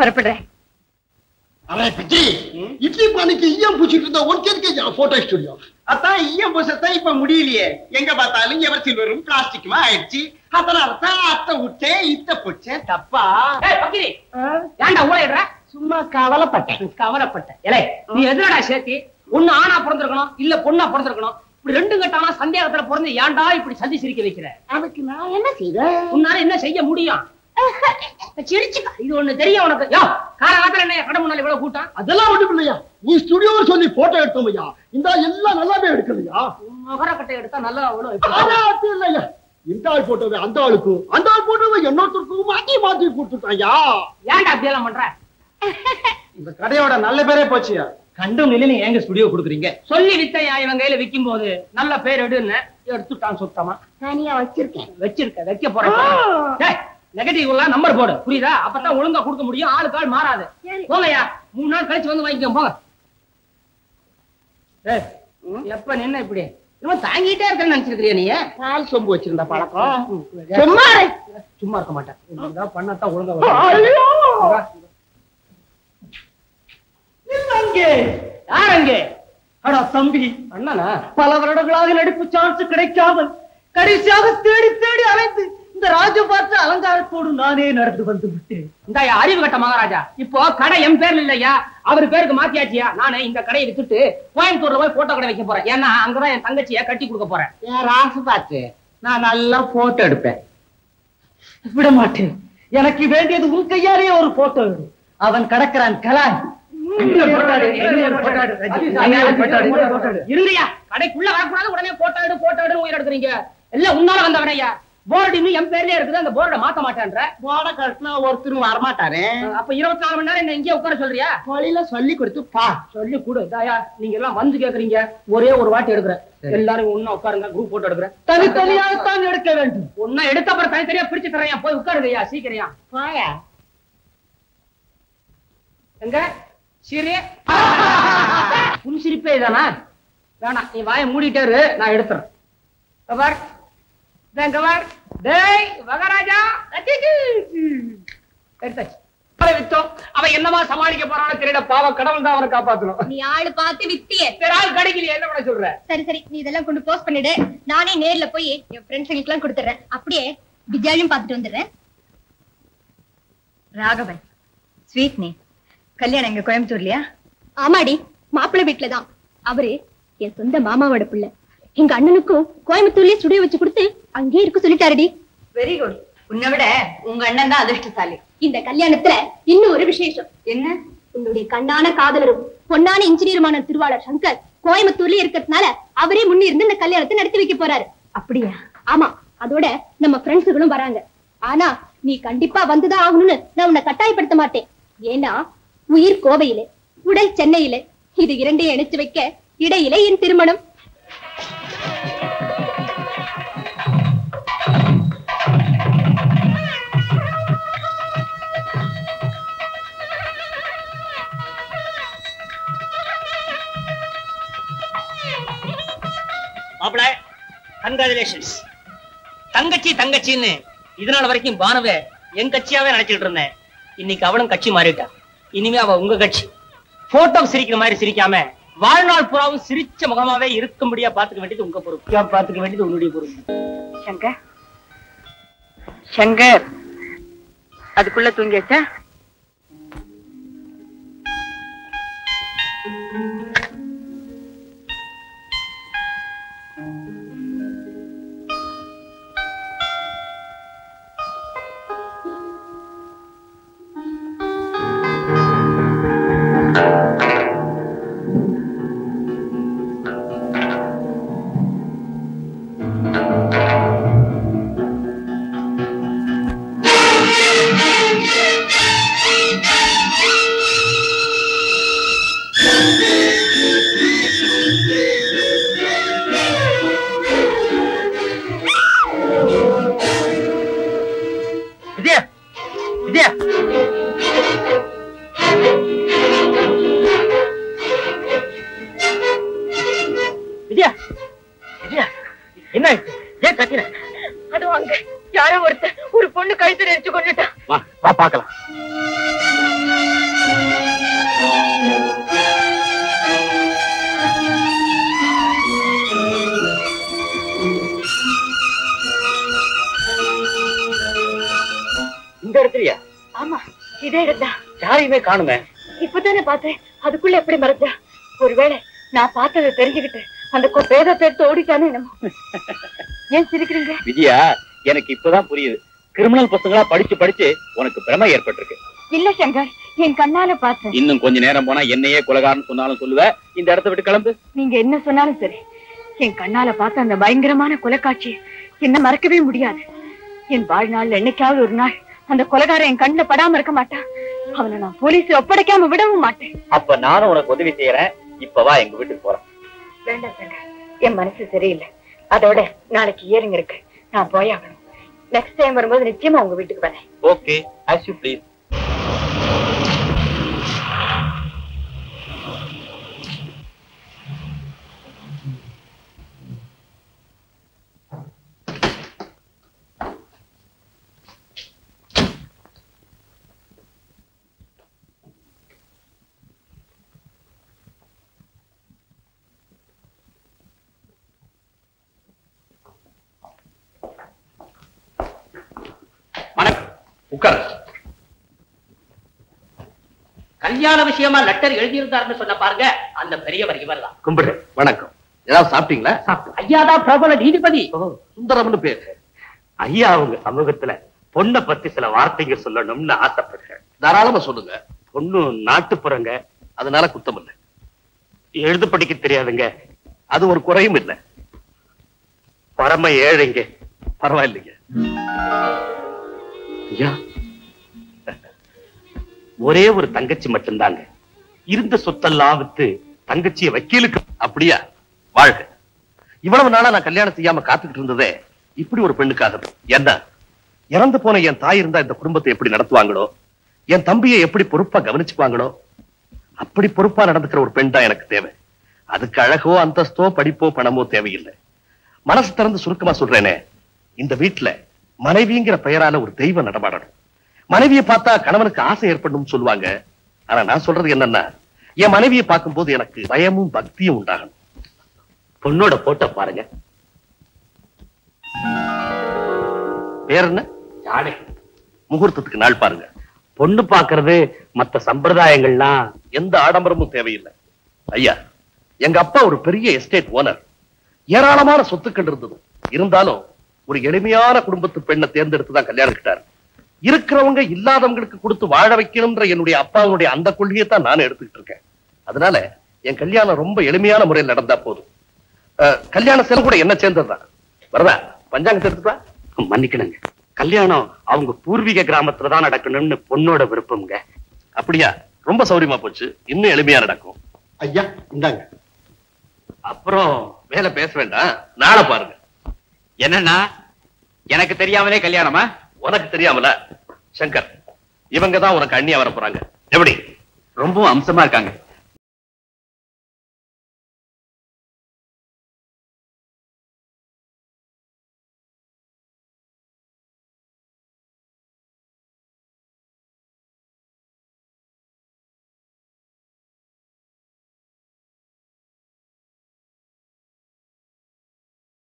புறப்படுறேன். Array பிச்சி, இட்லி பானைக்கு ஈயம் பூச்சிட்டு இருந்தா உனக்கு எதுக்கு போட்டோ ஸ்டுடியோ? அதான் ஈயம் பூசத்தான் இப்ப முடியலையே. எங்க பார்த்தாலும் எவர் சில்வரும் பிளாஸ்டிக்குமா ஆயிடுச்சு. அதனாலதான் அத்தை விட்டேன் இத்த போச்சேன். தப்பா? ஏன்டா ஊழையிடுற? சும்மா கவலைப்பட்டேன். இலை நீ எதுடா சேர்த்தி? ஒண்ணு ஆணா பிறந்திருக்கணும், இல்ல பொண்ணா பிறந்திருக்கணும். இப்படி ரெண்டு கட்டானா சந்தேகத்துல பிறந்து ஏன்டா இப்படி சந்தி சிரிக்க வைக்கிற? அதுக்கு நான் என்ன செய்வேன்? உன்னால என்ன செய்ய முடியும்? இது ஒண்ணு தெரியும் உனக்கு. காலகாலத்துல என்ன கடை முன்னால இவ்வளவு கூட்டம்? அதெல்லாம் ஒண்ணும் இல்லையா, நீ ஸ்டுடியோ சொல்லி போட்டோ எடுத்தோம் ஐயா. இந்த எல்லாம் நல்லாவே எடுக்கலையா? மகர கட்டை எடுத்தா நல்லா அவ்வளவு இல்லையா. இந்த ஆள் போட்டோவை அந்த ஆளுக்கும், அந்த ஆள் போட்டோவை இன்னொருத்தருக்கும் மாத்தி கொடுத்துட்டாயா. ஏன்டா அப்படியெல்லாம் பண்ற? இந்த கடையோட நல்ல பேரே போச்சியா. கண்டும் நிலையில எங்க ஸ்டுடியோ கொடுக்குறீங்க? சொல்லி வித்தையா இவன் கையில விற்கும் போது நல்ல பேர் எடுத்துட்டான் சுத்தமா. தனியா வச்சிருக்க வைக்க போறேன். நெகட்டிவ் எல்லாம் நம்பர் போடு, புரியுதா? அப்பதான் ஒழுங்கா கொடுக்க முடியும். ஆளுக்கு ஆள் மாறாது. போங்கய்யா, 3 நாள் கழிச்சு வந்து வாங்கிக்கோ போங்க. எப்ப நின்ன இப்படி தாங்கிட்டே இருக்கேன்னு நினைச்சிருக்கிறியா? நீ கால் சொம்பு வச்சிருந்த பழக்கம். சும்மா இருக்க மாட்டேன். பண்ணத்தான் ஒழுங்கா. யாரங்கே? அடா தம்பி, அண்ணனா? பல வருடங்களாக நடிப்பு சான்ஸ் கிடைக்காமல் கடைசியாக தேடி தேடி அலைந்து இந்த ராஜபாற்ற அலங்காரத்தோடு நானே நடந்து வந்து விட்டேன். இந்த அறிவு கட்ட மகாராஜா, இப்போ கடை என் பேர்ல இல்லையா, அவர் பேருக்கு மாத்தியாச்சியா. நானே இந்த கடையை வித்துட்டு கோயம்புத்தூர்ல போய் போட்டோ கடை வைக்க போறேன். ஏன்னா அங்கதான் என் தங்கச்சியை கட்டி கொடுக்க போறேன். என் ராசு பார்த்து நான் நல்லா போட்டோ எடுப்பேன். விட மாட்டேன். எனக்கு வேண்டியது உன் கையாலேயே ஒரு போட்டோ எடு. அவன் கடக்கிறான் கலாய். இருங்கயா, கடைக்குள்ள வரக்கூடாது. உடனே போட்டோ எடு உயிர் எடுக்கிறீங்க. எல்லாம் உன்னால வந்தவனையா. போர்டு இன்னும் என் பேர்லயே இருக்குது. அந்த போர்டை மாத்த மாட்டேன்ற. போர்டை கட்டினா ஒருத்தரும் வரமாட்டாரு. அப்ப 24 மணி நேரம் என்ன இங்கே உட்கார சொல்றியா? தொழில சொல்லி கொடுத்து பா. சொல்லி கொடு. தாயா, நீங்க எல்லாம் வந்து கேக்குறீங்க. ஒரே ஒரு வாட்டி எடுக்கிறேன். எல்லாரும் ஒண்ணா உட்காருங்க. குரூப் போட்டோ எடுக்கிறேன். தனித்தனியாகத்தான் எடுக்க வேண்டும். ஒன்னா எடுத்த அப்புறம் தனித்தனியா பிரிச்சு தரேன். போய் உட்காருங்கய்யா, சீக்கிரையா. வாயா. எங்க சீரே உன் சிரிப்பே இதானா? வேணாம், நீ வாயை மூடிட்டே இரு, நான் எடுத்துறேன். மகாராஜா வித்தோம். அவன் என்னமா சமாளிக்க போறான்னு தெரியல. பாவ கடவுள் தான் அவனை காப்பாத்தணும். நீ ஆளு பார்த்து வித்தியே. ஆள் கிடைக்கலையே, என்ன பண்ண சொல்ற? சரி, நீ இதெல்லாம் கொண்டு போஸ்ட் பண்ணிடு. நானே நேர்ல போய் என் ஃப்ரெண்ட்ஸுங்களுக்கு எல்லாம் கொடுத்துறேன். அப்படியே விஜயாவையும் பார்த்துட்டு வந்துடுறேன். ராகவன் ஸ்வீட் நீ கல்யாணம் எங்க கோயம்புத்தூர்லயா? ஆமாடி, மாப்பிள்ளை வீட்டுலதான். அவரு என் சொந்த மாமாவோட பிள்ளை. எங்க அண்ணனுக்கும் கோயம்புத்தூர்லயே ஸ்டுடியோ வச்சு கொடுத்து அங்கேயே இருக்க சொல்லிட்டாருடி. Very good. உன்னை விட உங்க அண்ணன் தான் அதிர்ஷ்டசாலி. இந்த கல்யாணத்துல இன்னும் ஒரு விசேஷம். என்ன? உன்னுடைய கண்ணான காதலரும் பொன்னான இன்ஜினியருமான திருவாளர் சங்கர் கோயம்புத்தூர்லயே இருக்கிறதுனால அவரே முன்னே இருந்து இந்த கல்யாணத்தை நடத்தி வைக்க போறாரு. அப்படியா? ஆமா, அதோட நம்ம ஃப்ரெண்ட்ஸுகளும் வராங்க. ஆனா நீ கண்டிப்பா வந்துதான் ஆகணும்னு நான் உன்னை கட்டாயப்படுத்த மாட்டேன். ஏன்னா உயிர் கோவையிலே, உடல் சென்னையிலே. இது இரண்டையும் இணைச்சு வைக்க இடையிலே என் திருமணம். மாப்பிள, கங்க்ராச்சுலேஷன்ஸ். தங்கச்சின்னு இதனால வரைக்கும் பானுவே என் கட்சியாவே நினைச்சிட்டு இருந்தேன். இன்னைக்கு அவளும் கட்சி மாறிட்டா. இனிமே அவ உங்க கட்சி. போட்டோ சிரிக்கிற மாதிரி சிரிக்காம வாழ்நாள் புறாவும் சிரிச்ச முகமாவே இருக்கும்படியா பாத்துக்க வேண்டியது உங்க பொறுப்பு. பாத்துக்க வேண்டியது உன்னுடைய பொறுப்பு. சங்கர் அதுக்குள்ள தூங்கியாச்சா? யாரோ ஒருத்தர் ஒரு பொண்ணு கழுத்து நெரிச்சு கொண்டுட்டான். வா பாக்கலாம். இதே இடம்தான். யாரையுமே காணுமே. இப்பதானே பார்த்தேன், அதுக்குள்ள எப்படி மறைஞ்சா? ஒருவேளை நான் பார்த்ததை தெரிஞ்சுக்கிட்டு அந்த பேதத்தை எடுத்து ஓடிட்டானே என்னமோ. ஏன் சிரிக்கிறீங்க? விஜயா, எனக்கு இப்பதான் புரியுது. கிரிமினல் புத்தகங்களா படிச்சு படிச்சு உனக்கு பிரமை ஏற்பட்டிருக்கு. இல்ல சங்கர், என் கண்ணால பார்த்தேன். இன்னும் கொஞ்ச நேரம் போனா என்னையே கொலைகாரன்னு சொன்னாலும் சொல்லுவ. இந்த இடத்த விட்டு கிளம்பு. நீங்க என்ன சொன்னாலும் சரி, என் கண்ணால பார்த்த அந்த பயங்கரமான கொலைக்காட்சி என்ன மறக்கவே முடியாது. என் வாழ்நாள் என்னைக்காவது ஒரு நாள் அந்த கொலைகாரன் என் கண்ணுல படாம இருக்க மாட்டான். அவனை நான் போலீஸ் ஒப்படைக்காம விடவும் மாட்டேன். அப்ப நானும் உனக்கு உதவி செய்யறேன். இப்பவா எங்க வீட்டுக்கு போறேன். வேண்டாம் சங்கர், என் மனசு சரியில்லை. அதோட நாளைக்கு இயரிங் இருக்கு, நான் போயாகணும். நெக்ஸ்ட் டைம் வரும்போது நிச்சயமா உங்க வீட்டுக்கு வரேன். Okay, as you please. உட்கார். கல்யாண விஷயமா லெட்டர் எழுதியிருந்தாருன்னு சொன்ன பாருங்க, அந்த பெரியவர் இவர் தான். கும்பிடு. வணக்கம். ஏதாவது சாப்பிட்டீங்களா? ஐயாதான் பிரபல நீதிபதி சுந்தரம்னு பேரு. ஐயா அவங்க சமூகத்துல பொண்ணை பத்தி சில வார்த்தைங்க சொல்லணும்னு ஆசைப்படுறேன். தாராளமா சொல்லுங்க. பொண்ணு நாட்டுப்புறங்க, அதனால குத்தம் இல்லை. எழுது படிக்க தெரியாதுங்க, அது ஒரு குறையும் இல்லை. பரம ஏழைங்க. பரவாயில்லைங்க. ஐயா, ஒரே ஒரு தங்கச்சி மட்டும்தாங்க. இருந்த சொத்தெல்லாம் வித்து தங்கச்சிய வக்கீலுக்கு. அப்படியா? வாழ்க. இவ்வளவு நாளா நான் கல்யாணம் செய்யாம காத்துக்கிட்டு இருந்ததே இப்படி ஒரு பெண்ணுக்காக. என்ன, இறந்து போன என் தாய் இருந்தா இந்த குடும்பத்தை எப்படி நடத்துவாங்களோ, என் தம்பியை எப்படி பொறுப்பா கவனிச்சுப்பாங்களோ, அப்படி பொறுப்பா நடந்துக்கிற ஒரு பெண் தான் எனக்கு தேவை. அதுக்கு அழகோ அந்தஸ்தோ படிப்போ பணமோ தேவையில்லை. மனசு திறந்து சுருக்கமா சொல்றேனே, இந்த வீட்டுல மனைவிங்கிற பெயரால ஒரு தெய்வம் நடமாடணும். மனைவியை பார்த்தா கணவனுக்கு ஆசை ஏற்படும் சொல்லுவாங்க. ஆனா நான் சொல்றது என்னன்னா, என் மனைவியை பார்க்கும் போது எனக்கு பயமும் பக்தியும் உண்டாகணும். பொண்ணோட போட்டோ பாருங்க. பேர் என்ன? ஜானகி. முகூர்த்தத்துக்கு நாள் பாருங்க. பொண்ணு பாக்குறது மத்த சம்பிரதாயங்கள்லாம் எந்த ஆடம்பரமும் தேவையில்லை. ஐயா, எங்க அப்பா ஒரு பெரிய எஸ்டேட் ஓனர். ஏராளமான சொத்துக்கள் இருந்தது. இருந்தாலும் ஒரு எளிமையான குடும்பத்து பெண்ணை தேர்ந்தெடுத்துதான் கல்யாணம் கிட்டாரு. இருக்கிறவங்க இல்லாதவங்களுக்கு கொடுத்து வாழ வைக்கணும்ன்ற என்னுடைய அப்பாவுடைய அந்த கொள்கையை தான் நான் எடுத்துக்கிட்டு இருக்கேன். அதனால என் கல்யாணம் ரொம்ப எளிமையான முறையில் நடந்தா போதும். கல்யாண செலவு கூட என்ன சேர்ந்ததுதான். வரதா, பஞ்சாங்கத்தை எடுத்துப்பா. மன்னிக்கணுங்க, கல்யாணம் அவங்க பூர்வீக கிராமத்துலதான் நடக்கணும்னு பொண்ணோட விருப்பம்ங்க. அப்படியா? ரொம்ப சௌரியமா போச்சு. இன்னும் எளிமையா நடக்கும். ஐயா இந்தாங்க. அப்புறம் வேலை பேச வேண்டாம், நாளை பாருங்க. என்னன்னா, எனக்கு தெரியாமலே கல்யாணமா? உனக்கு தெரியாமல? சங்கர், இவங்க தான் உனக்கு அண்ணியா வர போறாங்க. எப்படி? ரொம்பவும் அம்சமா இருக்காங்க.